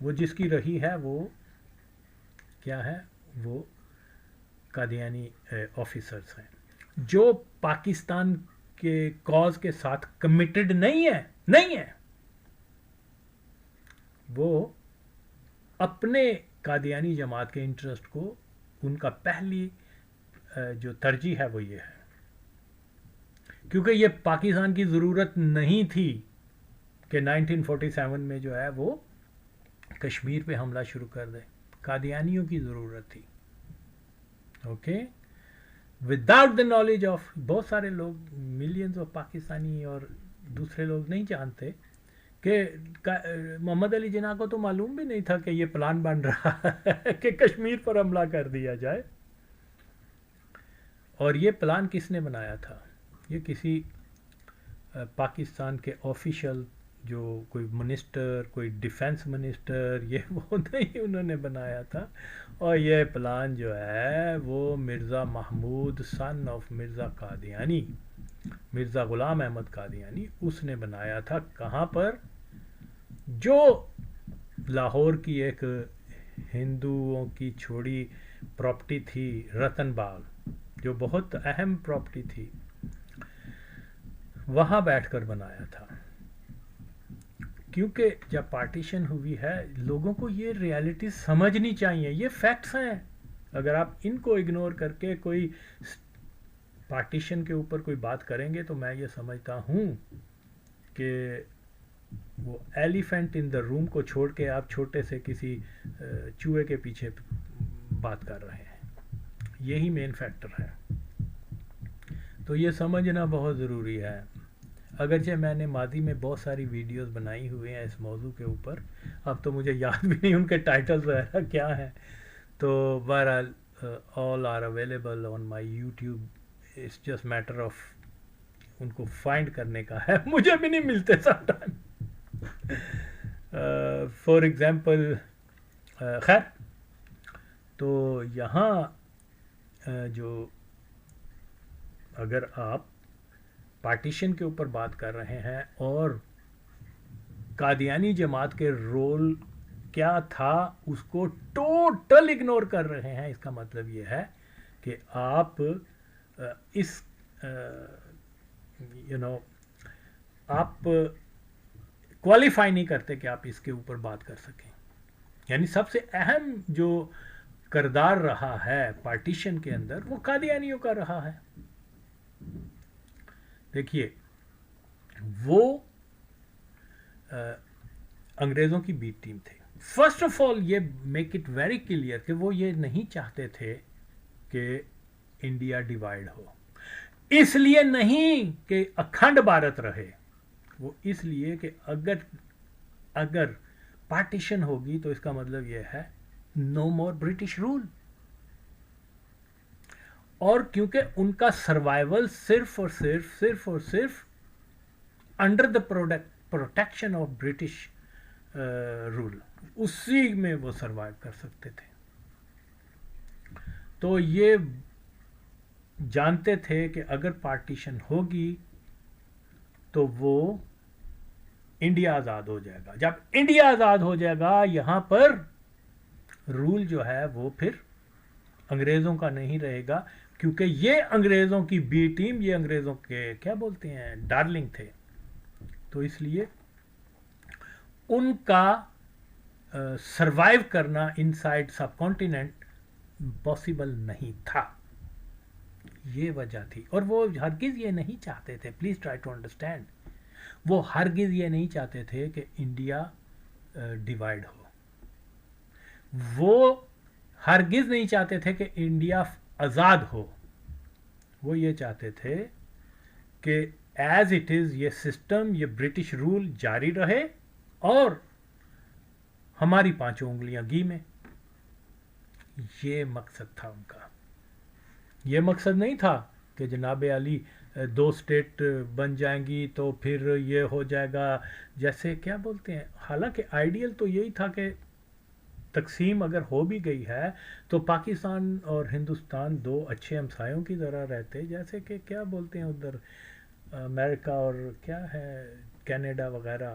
وہ جس کی رہی ہے وہ کیا ہے، وہ قادیانی آفیسرز ہیں جو پاکستان کے کاز کے ساتھ کمیٹڈ نہیں ہے. وہ اپنے قادیانی جماعت کے انٹرسٹ کو، ان کا پہلی جو ترجیح ہے وہ یہ ہے، کیونکہ یہ پاکستان کی ضرورت نہیں تھی کہ 1947 میں جو ہے وہ کشمیر پہ حملہ شروع کر دے. قادیانیوں کی ضرورت تھی. Okay, without the knowledge of, بہت سارے لوگ، ملینز آف پاکستانی اور دوسرے لوگ نہیں جانتے کہ محمد علی جناح کو تو معلوم بھی نہیں تھا کہ یہ پلان بن رہا ہے کہ کشمیر پر حملہ کر دیا جائے. اور یہ پلان کس نے بنایا تھا؟ یہ کسی پاکستان کے آفیشل، جو کوئی منسٹر، کوئی ڈیفنس منسٹر، یہ وہ نہیں انہوں نے بنایا تھا. اور یہ پلان جو ہے وہ مرزا محمود سن آف مرزا قادیانی، مرزا غلام احمد قادیانی، اس نے بنایا تھا. کہاں پر؟ جو لاہور کی ایک ہندوؤں کی چھوڑی پراپرٹی تھی، رتن باغ، جو بہت اہم پراپرٹی تھی، وہاں بیٹھ کر بنایا تھا. کیونکہ جب پارٹیشن ہوئی ہے، لوگوں کو یہ ریالٹی سمجھنی چاہیے، یہ فیکٹس ہیں. اگر آپ ان کو اگنور کر کے کوئی پارٹیشن کے اوپر کوئی بات کریں گے تو میں یہ سمجھتا ہوں کہ وہ ایلیفینٹ ان دا روم کو چھوڑ کے آپ چھوٹے سے کسی چوہے کے پیچھے بات کر رہے ہیں. یہی مین فیکٹر ہے. تو یہ سمجھنا بہت ضروری ہے. اگرچہ میں نے ماضی میں بہت ساری ویڈیوز بنائی ہوئی ہیں اس موضوع کے اوپر، اب تو مجھے یاد بھی نہیں ان کے ٹائٹلز وغیرہ کیا ہیں. تو بہرحال all are available on my YouTube. It's just matter of ان کو فائنڈ کرنے کا ہے، مجھے بھی نہیں ملتے سم ٹائم. فار ایگزامپل، خیر، تو یہاں جو اگر آپ پارٹیشن کے اوپر بات کر رہے ہیں اور قادیانی جماعت کے رول کیا تھا اس کو ٹوٹل اگنور کر رہے ہیں، اس کا مطلب یہ ہے کہ آپ اس آپ کوالیفائی نہیں کرتے کہ آپ اس کے اوپر بات کر سکیں. یعنی سب سے اہم جو کردار رہا ہے پارٹیشن کے اندر وہ قادیانیوں کا رہا ہے. دیکھیے، وہ انگریزوں کی بی ٹیم تھے. فرسٹ آف آل یہ میک اٹ ویری کلیئر کہ وہ یہ نہیں چاہتے تھے کہ انڈیا ڈیوائیڈ ہو. اس لیے نہیں کہ اکھنڈ بھارت رہے، وہ اس لیے کہ اگر پارٹیشن ہوگی تو اس کا مطلب یہ ہے نو مور برٹش رول. اور کیونکہ ان کا سروائیول صرف اور صرف under the protection of British rule, اسی میں وہ سروائیو کر سکتے تھے. تو یہ جانتے تھے کہ اگر پارٹیشن ہوگی تو وہ انڈیا آزاد ہو جائے گا. جب انڈیا آزاد ہو جائے گا، یہاں پر رول جو ہے وہ پھر انگریزوں کا نہیں رہے گا، کیونکہ یہ انگریزوں کی بی ٹیم، یہ انگریزوں کے کیا بولتے ہیں، ڈارلنگ تھے. تو اس لیے ان کا سروائیو کرنا ان سائڈ سب کانٹیننٹ پاسبل نہیں تھا. یہ وجہ تھی. اور وہ ہرگز یہ نہیں چاہتے تھے، پلیز ٹرائی ٹو انڈرسٹینڈ، وہ ہرگز یہ نہیں چاہتے تھے کہ انڈیا ڈیوائیڈ ہو. وہ ہرگز نہیں چاہتے تھے کہ انڈیا آزاد ہو. وہ یہ چاہتے تھے کہ ایز اٹ از یہ سسٹم، یہ برٹش رول جاری رہے اور ہماری پانچوں انگلیاں گھی میں. یہ مقصد تھا ان کا. یہ مقصد نہیں تھا کہ جناب علی 2 اسٹیٹ بن جائیں گی تو پھر یہ ہو جائے گا جیسے کیا بولتے ہیں. حالانکہ آئیڈیل تو یہی تھا کہ تقسیم اگر ہو بھی گئی ہے تو پاکستان اور ہندوستان 2 اچھے ہمسایوں کی طرح رہتے، جیسے کہ کیا بولتے ہیں ادھر امریکہ اور کیا ہے کینیڈا وغیرہ.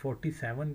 47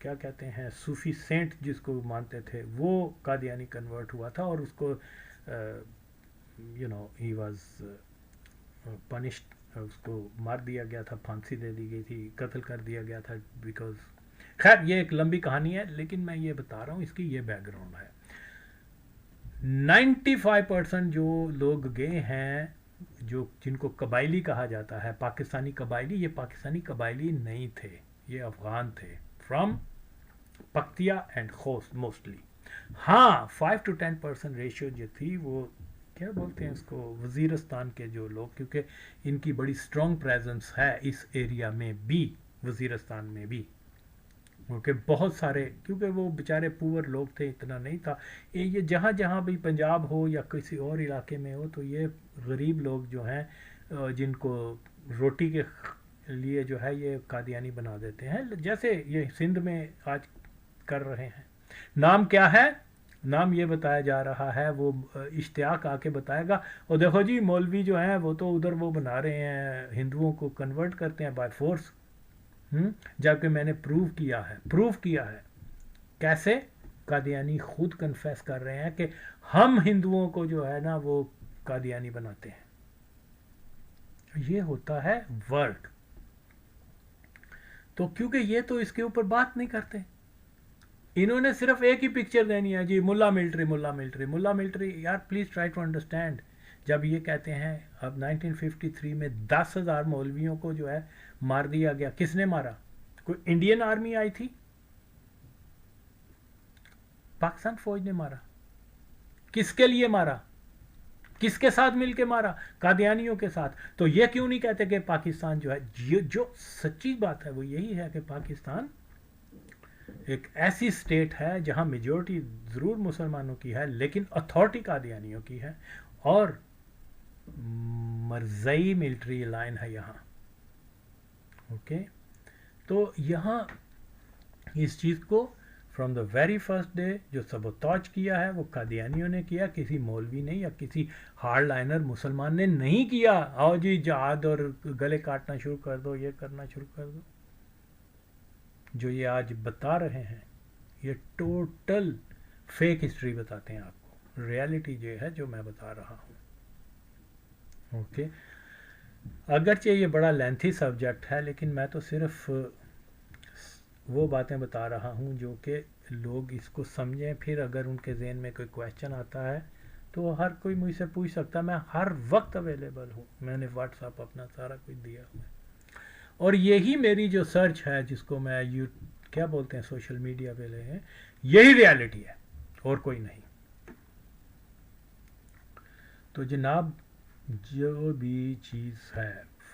کیا کہتے ہیں صوفی سینٹ جس کو مانتے تھے وہ قادیانی کنورٹ ہوا تھا اور اس کو ہی واز پنشڈ, اس کو مار دیا گیا تھا, پھانسی دے دی گئی تھی, قتل کر دیا گیا تھا بیکاز. خیر یہ ایک لمبی کہانی ہے لیکن میں یہ بتا رہا ہوں اس کی یہ بیک گراؤنڈ ہے. 95% جو لوگ گئے ہیں جن کو قبائلی کہا جاتا ہے, پاکستانی قبائلی, یہ پاکستانی قبائلی نہیں تھے, یہ افغان تھے from Paktia and Khost mostly. ہاں 5 to 10% ریشیو جو تھی وہ کیا بولتے ہیں اس کو, وزیرستان کے جو لوگ, کیونکہ ان کی بڑی اسٹرانگ پریزنس ہے اس ایریا میں بھی, وزیرستان میں بھی, کیونکہ بہت سارے, کیونکہ وہ بیچارے پور لوگ تھے, اتنا نہیں تھا. یہ جہاں جہاں بھی پنجاب ہو یا کسی اور علاقے میں ہو تو یہ غریب لوگ جو ہیں جن کو روٹی کے لیے جو ہے یہ قادیانی بنا دیتے ہیں, جیسے یہ سندھ میں آج کر رہے ہیں. نام کیا ہے؟ نام یہ بتایا جا رہا ہے, وہ اشتیاق آ کے بتائے گا, اور دیکھو جی مولوی جو ہیں وہ تو ادھر وہ بنا رہے ہیں, ہندوؤں کو کنورٹ کرتے ہیں بائی فورس, جبکہ میں نے پروو کیا ہے. کیسے؟ قادیانی خود کنفیس کر رہے ہیں کہ ہم ہندوؤں کو جو ہے نا وہ قادیانی بناتے ہیں. یہ ہوتا ہے ورک. تو کیونکہ یہ تو اس کے اوپر بات نہیں کرتے, انہوں نے صرف ایک ہی پکچر دینی ہے جی, ملا ملٹری ملا ملٹری ملا ملٹری. یار پلیز ٹرائی ٹو انڈرسٹینڈ, جب یہ کہتے ہیں اب 1953 میں 10,000 مولویوں کو جو ہے مار دیا گیا, کس نے مارا؟ کوئی انڈین آرمی آئی تھی؟ پاکستان فوج نے مارا. کس کے لیے مارا؟ کس کے ساتھ مل کے مارا؟ قادیانیوں کے ساتھ. تو یہ کیوں نہیں کہتے کہ پاکستان جو ہے, جو سچی بات ہے وہ یہی ہے کہ پاکستان ایک ایسی سٹیٹ ہے جہاں میجورٹی ضرور مسلمانوں کی ہے لیکن اتھارٹی قادیانیوں کی ہے, اور مرزئی ملٹری لائن ہے یہاں. اوکے, تو یہاں اس چیز کو from the very first day جو سبوتاج کیا ہے وہ قادیانیوں نے کیا, کسی مولوی نے یا کسی ہارڈ لائنر مسلمان نے نہیں کیا. آؤ جی جہاد اور گلے کاٹنا شروع کر دو, یہ کرنا شروع کر دو. جو یہ آج بتا رہے ہیں یہ ٹوٹل فیک ہسٹری بتاتے ہیں آپ کو. ریالٹی یہ ہے جو میں بتا رہا ہوں. اوکے, اگرچہ یہ بڑا لینتھی سبجیکٹ ہے لیکن میں تو صرف وہ باتیں بتا رہا ہوں جو کہ لوگ اس کو سمجھیں. پھر اگر ان کے ذہن میں کوئی کویشچن آتا ہے تو ہر کوئی مجھ سے پوچھ سکتا. میں ہر وقت اویلیبل ہوں, میں نے واٹس ایپ اپنا سارا کچھ دیا ہوا ہے, اور یہی میری جو سرچ ہے جس کو میں کیا بولتے ہیں سوشل میڈیا پہ لے ہیں, یہی ریالٹی ہے اور کوئی نہیں. تو جناب جو بھی چیز ہے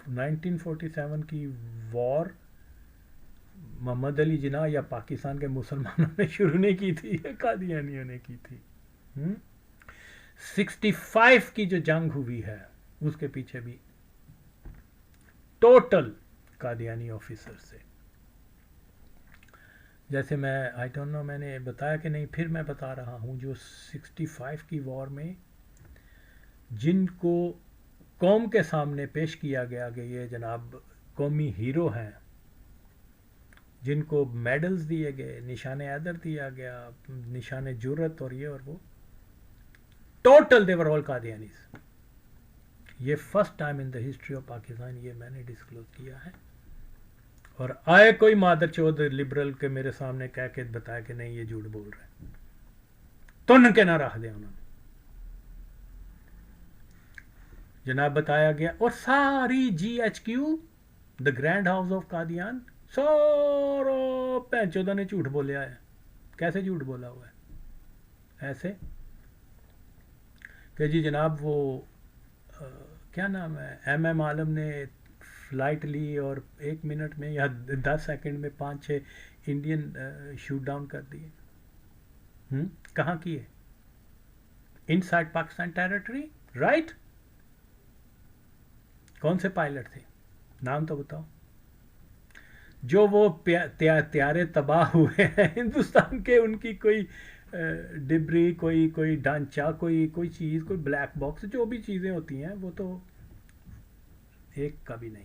1947 کی وار محمد علی جناح یا پاکستان کے مسلمانوں نے شروع نہیں کی تھی, یہ قادیانیوں نے کی تھی. 65 کی جو جنگ ہوئی ہے اس کے پیچھے بھی ٹوٹل قادیانی آفیسر سے. جیسے میں آئی ڈونٹ نو میں نے بتایا کہ نہیں, پھر میں بتا رہا ہوں, جو 65 کی وار میں جن کو قوم کے سامنے پیش کیا گیا کہ یہ جناب قومی ہیرو ہیں, جن کو میڈلز دیے گئے, نشان حیدر دیا گیا, نشان جرت اور یہ اور وہ, ٹوٹل دے ور آل قادیانیز. یہ first time in the history of Pakistan یہ میں نے ڈسکلوز کیا ہے. اور آئے کوئی مادر چود لبرل کے میرے سامنے کہہ کے بتایا کہ نہیں یہ جھوٹ بول رہے, تن کے نہ رکھ دیں انہوں نے. جناب بتایا گیا, اور ساری جی ایچ کیو دا گرینڈ ہاؤس آف قادیان سارا پینچودہ نے جھوٹ بولیا ہے. کیسے جھوٹ بولا ہوا ہے؟ ایسے کہ جی جناب وہ کیا نام ہے, ایم عالم نے فلائٹ لی اور 1 منٹ میں یا 10 سیکنڈ میں 5-6 انڈین شوٹ ڈاؤن کر دیے. کہاں کیے؟ ان سائڈ پاکستان ٹیریٹری, رائٹ. کون سے پائلٹ تھے؟ نام تو بتاؤ. جو وہ طیارے تباہ ہوئے ہیں ہندوستان کے, ان کی کوئی ڈبری, کوئی ڈھانچہ, کوئی چیز, کوئی بلیک باکس, جو بھی چیزیں ہوتی ہیں وہ تو ایک کا بھی نہیں.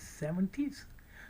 70s।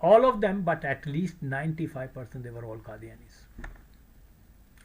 all of them, but at least 95% they were all Qadianis।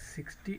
60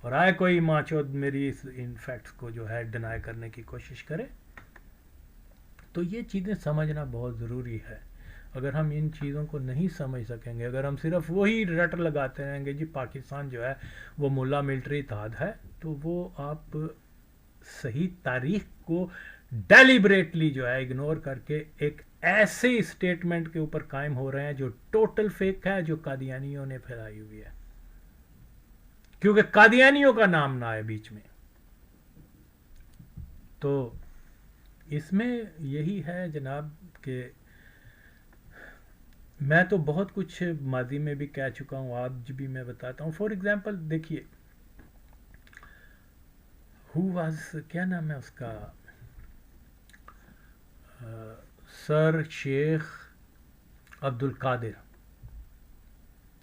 اور آئے کوئی ماں چود میری ان فیکٹس کو جو ہے ڈینائی کرنے کی کوشش کرے. تو یہ چیزیں سمجھنا بہت ضروری ہے. اگر ہم ان چیزوں کو نہیں سمجھ سکیں گے، اگر ہم صرف وہی رٹ لگاتے رہیں گے جی پاکستان جو ہے وہ ملا ملٹری اتحاد ہے، تو وہ آپ صحیح تاریخ کو ڈیلیبریٹلی جو ہے اگنور کر کے ایک ایسے اسٹیٹمنٹ کے اوپر قائم ہو رہے ہیں جو ٹوٹل فیک ہے، جو قادیانیوں نے پھیلائی ہوئی ہے. کیونکہ قادیانیوں کا نام نہ آئے بیچ میں. تو اس میں یہی ہے جناب کہ میں تو بہت کچھ ماضی میں بھی کہہ چکا ہوں، آج بھی میں بتاتا ہوں. فار ایگزامپل دیکھیے، ہو واز، کیا نام ہے اس کا، سر شیخ عبد القادر.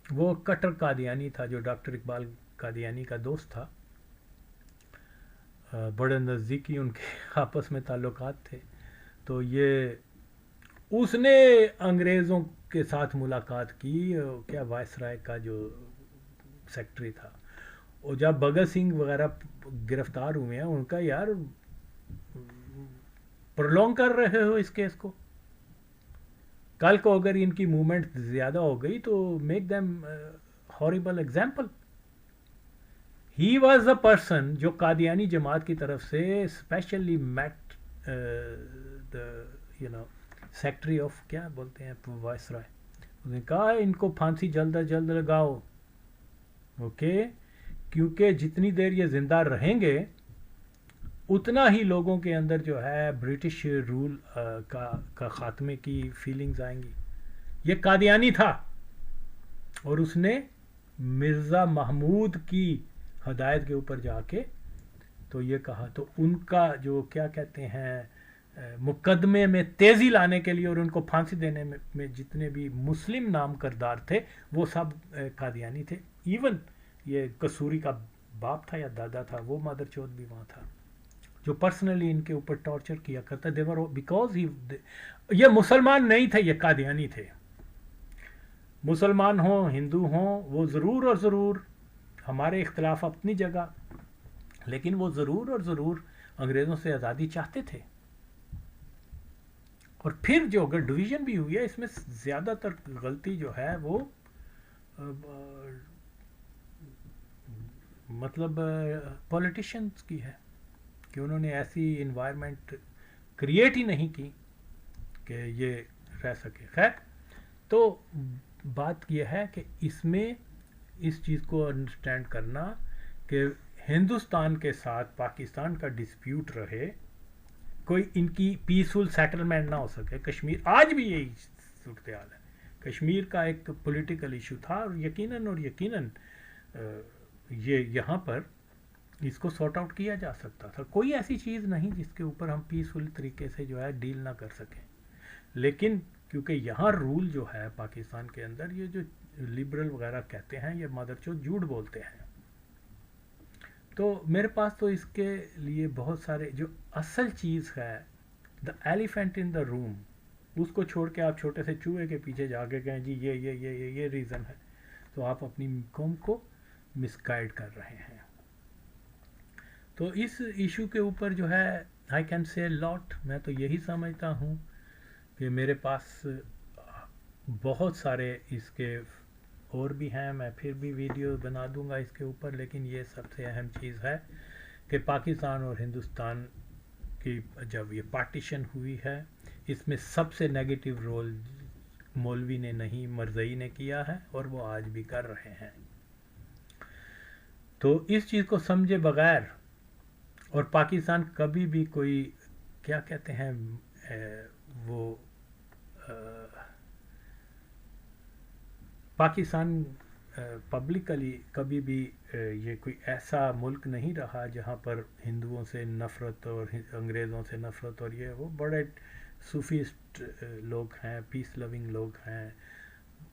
وہ کٹر قادیانی تھا، جو ڈاکٹر اقبال قادیانی کا دوست تھا. بڑے نزدیکی ان کے آپس میں تعلقات تھے. تو یہ اس نے انگریزوں کے ساتھ ملاقات کی، کیا وائس رائے کا جو سیکٹری تھا. اور جب بھگت سنگھ وغیرہ گرفتار ہوئے ہیں، ان کا یار پرلونگ کر رہے ہو اس کیس کو. کل کو اگر ان کی موومنٹ زیادہ ہو گئی تو make them horrible example. He was the person جو قادیانی جماعت کی طرف سے اسپیشلی میٹ سیکٹری آف، کیا بولتے ہیں، وائس رائے. اس نے کہا ان کو پھانسی جلد از جلد لگاؤ، اوکے، کیونکہ جتنی دیر یہ زندہ رہیں گے اتنا ہی لوگوں کے اندر جو ہے برٹش رول کا خاتمے کی فیلنگز آئیں گی. یہ قادیانی تھا اور اس نے مرزا محمود کی ہدایت کے اوپر جا کے تو یہ کہا. تو ان کا جو کیا کہتے ہیں مقدمے میں تیزی لانے کے لیے اور ان کو پھانسی دینے میں جتنے بھی مسلم نام کردار تھے وہ سب قادیانی تھے. ایون یہ قصوری کا باپ تھا یا دادا تھا، وہ مادر چوت بھی وہاں تھا، جو پرسنلی ان کے اوپر ٹارچر کیا کرتا. دیور بیکاز یہ مسلمان نہیں تھے، یہ قادیانی تھے. مسلمان ہوں ہندو ہوں، وہ ضرور اور ضرور، ہمارے اختلاف اپنی جگہ، لیکن وہ ضرور اور ضرور انگریزوں سے آزادی چاہتے تھے. اور پھر جو اگر ڈویژن بھی ہوئی ہے، اس میں زیادہ تر غلطی جو ہے وہ مطلب پولیٹیشنز کی ہے کہ انہوں نے ایسی انوائرمنٹ کریٹ ہی نہیں کی کہ یہ رہ سکے. خیر، تو بات یہ ہے کہ اس میں اس چیز کو انڈرسٹینڈ کرنا کہ ہندوستان کے ساتھ پاکستان کا ڈسپیوٹ رہے، کوئی ان کی پیسفل سیٹلمنٹ نہ ہو سکے. کشمیر آج بھی یہی صورتحال ہے. کشمیر کا ایک پولیٹیکل ایشو تھا اور یقیناً یہ یہاں پر اس کو سارٹ آؤٹ کیا جا سکتا تھا. کوئی ایسی چیز نہیں جس کے اوپر ہم پیسفل طریقے سے جو ہے ڈیل نہ کر سکیں. لیکن کیونکہ یہاں رول جو ہے پاکستان کے اندر، یہ جو لبرل وغیرہ کہتے ہیں یہ مدر چوت جھوٹ بولتے ہیں. تو میرے پاس تو اس کے لیے بہت سارے، جو اصل چیز ہے دا ایلیفینٹ ان دا روم، اس کو چھوڑ کے آپ چھوٹے سے چوہے کے پیچھے جا کے کہیں جی یہ ریزن ہے، تو آپ اپنی قوم کو مس گائیڈ کر رہے ہیں. تو اس ایشو کے اوپر جو ہے آئی کین سے لاٹ. میں تو یہی سمجھتا ہوں کہ میرے پاس بہت سارے اس کے اور بھی ہیں، میں پھر بھی ویڈیو بنا دوں گا اس کے اوپر. لیکن یہ سب سے اہم چیز ہے کہ پاکستان اور ہندوستان کی جب یہ پارٹیشن ہوئی ہے، اس میں سب سے نیگیٹو رول مولوی نے نہیں، مرزئی نے کیا ہے، اور وہ آج بھی کر رہے ہیں. تو اس چیز کو سمجھے بغیر، اور پاکستان کبھی بھی کوئی کیا کہتے ہیں وہ پاکستان پبلکلی کبھی بھی یہ کوئی ایسا ملک نہیں رہا جہاں پر ہندوؤں سے نفرت اور انگریزوں سے نفرت، اور یہ وہ بڑے صوفیسٹ لوگ ہیں، پیس لونگ لوگ ہیں.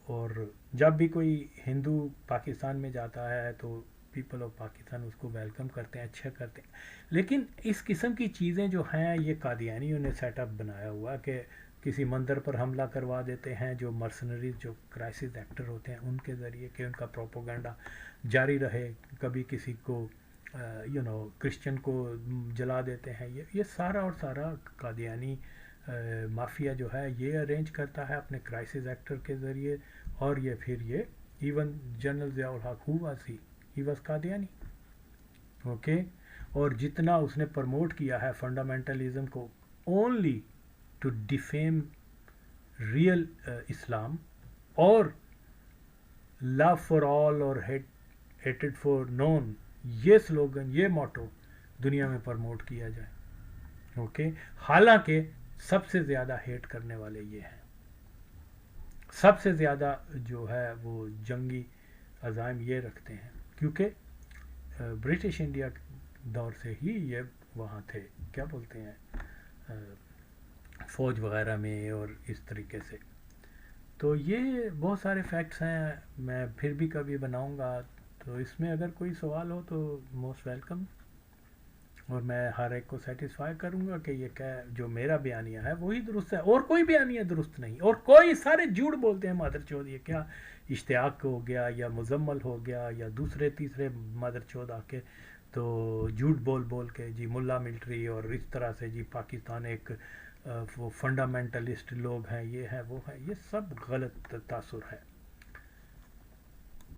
اور جب بھی کوئی ہندو پاکستان میں جاتا ہے تو پیپل آف پاکستان اس کو ویلکم کرتے ہیں، اچھا کرتے ہیں. لیکن اس قسم کی چیزیں جو ہیں یہ قادیانیوں نے سیٹ اپ بنایا ہوا کہ کسی مندر پر حملہ کروا دیتے ہیں جو مرسنریز جو کرائسس ایکٹر ہوتے ہیں ان کے ذریعے کہ ان کا پروپوگنڈا جاری رہے. کبھی کسی کو کرسچن کو جلا دیتے ہیں. یہ سارا اور سارا قادیانی مافیا جو ہے یہ ارینج کرتا ہے اپنے کرائسس ایکٹر کے ذریعے. اور یہ پھر یہ even general Zia ul Haq he was Qadiani. Okay. اور جتنا اس نے پروموٹ کیا ہے فنڈامنٹلزم کو اونلی ٹو ڈیفیم ریئل اسلام اور لو فار آل اور ہیٹڈ فار نون، یہ سلوگن یہ موٹو دنیا میں پروموٹ کیا جائے. اوکے. حالانکہ سب سے زیادہ ہیٹ کرنے والے یہ ہیں، سب سے زیادہ جو ہے وہ جنگی عزائم یہ رکھتے ہیں، کیونکہ برٹش انڈیا دور سے ہی یہ وہاں تھے کیا بولتے ہیں فوج وغیرہ میں اور اس طریقے سے. تو یہ بہت سارے فیکٹس ہیں، میں پھر بھی کبھی بناؤں گا. تو اس میں اگر کوئی سوال ہو تو موسٹ ویلکم، اور میں ہر ایک کو سیٹسفائی کروں گا کہ یہ کیا جو میرا بیانیہ ہے وہی درست ہے، اور کوئی بیانیہ درست نہیں، اور کوئی سارے جھوٹ بولتے ہیں مادر چود. یہ کیا اشتیاق ہو گیا یا مزمل ہو گیا یا دوسرے تیسرے مادر چود آ کے تو جھوٹ بول کے جی ملا ملٹری اور اس طرح سے جی پاکستان ایک وہ فنڈامنٹلسٹ لوگ ہیں، یہ ہے وہ ہے، یہ سب غلط تاثر ہے.